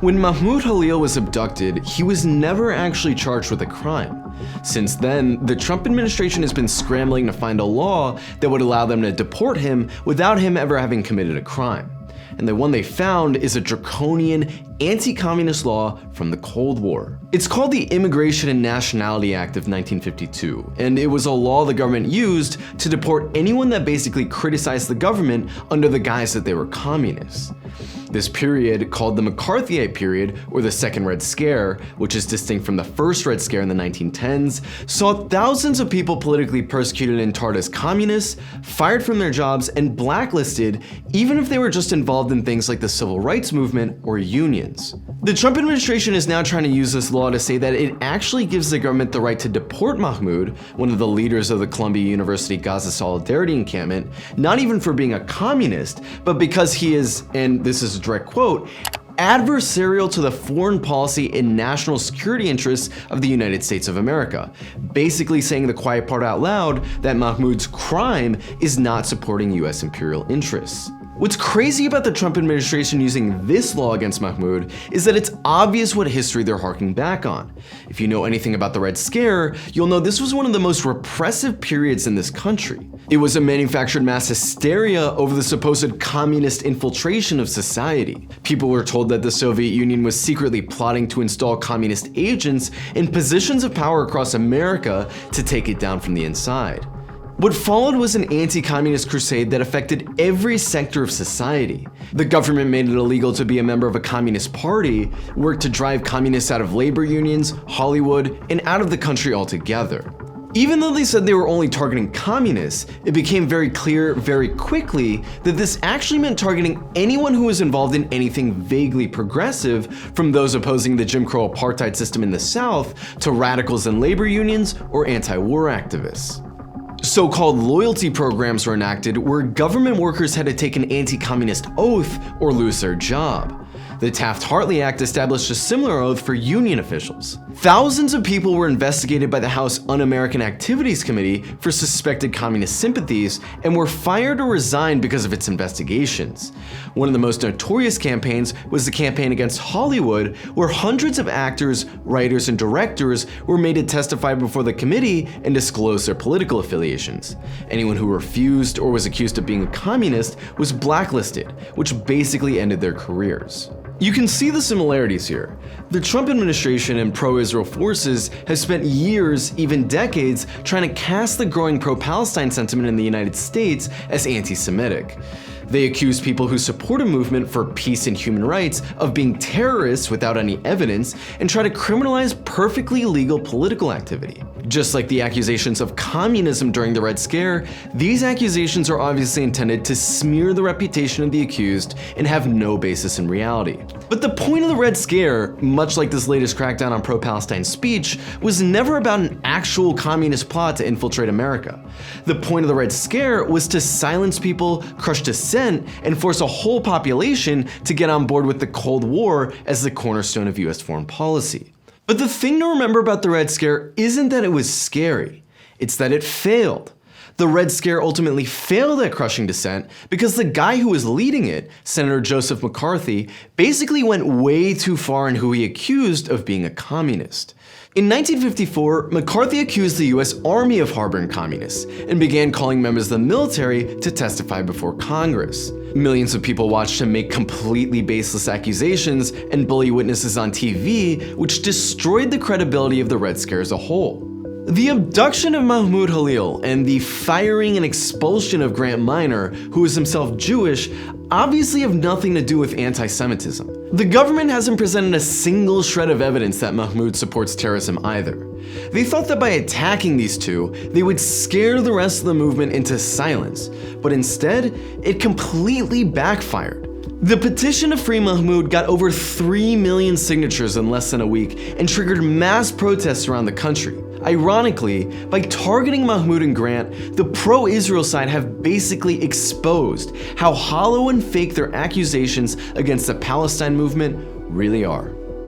When Mahmoud Khalil was abducted, he was never actually charged with a crime. Since then, the Trump administration has been scrambling to find a law that would allow them to deport him without him ever having committed a crime. And the one they found is a draconian, anti-communist law from the Cold War. It's called the Immigration and Nationality Act of 1952, and it was a law the government used to deport anyone that basically criticized the government under the guise that they were communists. This period, called the McCarthyite period, or the Second Red Scare, which is distinct from the First Red Scare in the 1910s, saw thousands of people politically persecuted and tarred as communists, fired from their jobs, and blacklisted, even if they were just involved in things like the civil rights movement or unions. The Trump administration is now trying to use this law to say that it actually gives the government the right to deport Mahmoud, one of the leaders of the Columbia University Gaza Solidarity encampment, not even for being a communist, but because he is, and this is a direct quote, adversarial to the foreign policy and national security interests of the United States of America, basically saying the quiet part out loud that Mahmoud's crime is not supporting US imperial interests. What's crazy about the Trump administration using this law against Mahmoud is that it's obvious what history they're harking back on. If you know anything about the Red Scare, you'll know this was one of the most repressive periods in this country. It was a manufactured mass hysteria over the supposed communist infiltration of society. People were told that the Soviet Union was secretly plotting to install communist agents in positions of power across America to take it down from the inside. What followed was an anti-communist crusade that affected every sector of society. The government made it illegal to be a member of a communist party, worked to drive communists out of labor unions, Hollywood, and out of the country altogether. Even though they said they were only targeting communists, it became very clear very quickly that this actually meant targeting anyone who was involved in anything vaguely progressive, from those opposing the Jim Crow apartheid system in the South to radicals in labor unions or anti-war activists. So-called loyalty programs were enacted where government workers had to take an anti-communist oath or lose their job. The Taft-Hartley Act established a similar oath for union officials. Thousands of people were investigated by the House Un-American Activities Committee for suspected communist sympathies and were fired or resigned because of its investigations. One of the most notorious campaigns was the campaign against Hollywood, where hundreds of actors, writers, and directors were made to testify before the committee and disclose their political affiliations. Anyone who refused or was accused of being a communist was blacklisted, which basically ended their careers. You can see the similarities here. The Trump administration and pro-Israel forces have spent years, even decades, trying to cast the growing pro-Palestine sentiment in the United States as anti-Semitic. They accuse people who support a movement for peace and human rights of being terrorists without any evidence and try to criminalize perfectly legal political activity. Just like the accusations of communism during the Red Scare, these accusations are obviously intended to smear the reputation of the accused and have no basis in reality. But the point of the Red Scare, much like this latest crackdown on pro-Palestine speech, was never about an actual communist plot to infiltrate America. The point of the Red Scare was to silence people, crush dissent, and force a whole population to get on board with the Cold War as the cornerstone of US foreign policy. But the thing to remember about the Red Scare isn't that it was scary, it's that it failed. The Red Scare ultimately failed at crushing dissent because the guy who was leading it, Senator Joseph McCarthy, basically went way too far in who he accused of being a communist. In 1954, McCarthy accused the US Army of harboring communists and began calling members of the military to testify before Congress. Millions of people watched him make completely baseless accusations and bully witnesses on TV, which destroyed the credibility of the Red Scare as a whole. The abduction of Mahmoud Khalil and the firing and expulsion of Grant Minor, who is himself Jewish, obviously have nothing to do with anti-Semitism. The government hasn't presented a single shred of evidence that Mahmoud supports terrorism either. They thought that by attacking these two, they would scare the rest of the movement into silence, but instead, it completely backfired. The petition to free Mahmoud got over 3 million signatures in less than a week and triggered mass protests around the country. Ironically, by targeting Mahmoud and Grant, the pro-Israel side have basically exposed how hollow and fake their accusations against the Palestine movement really are.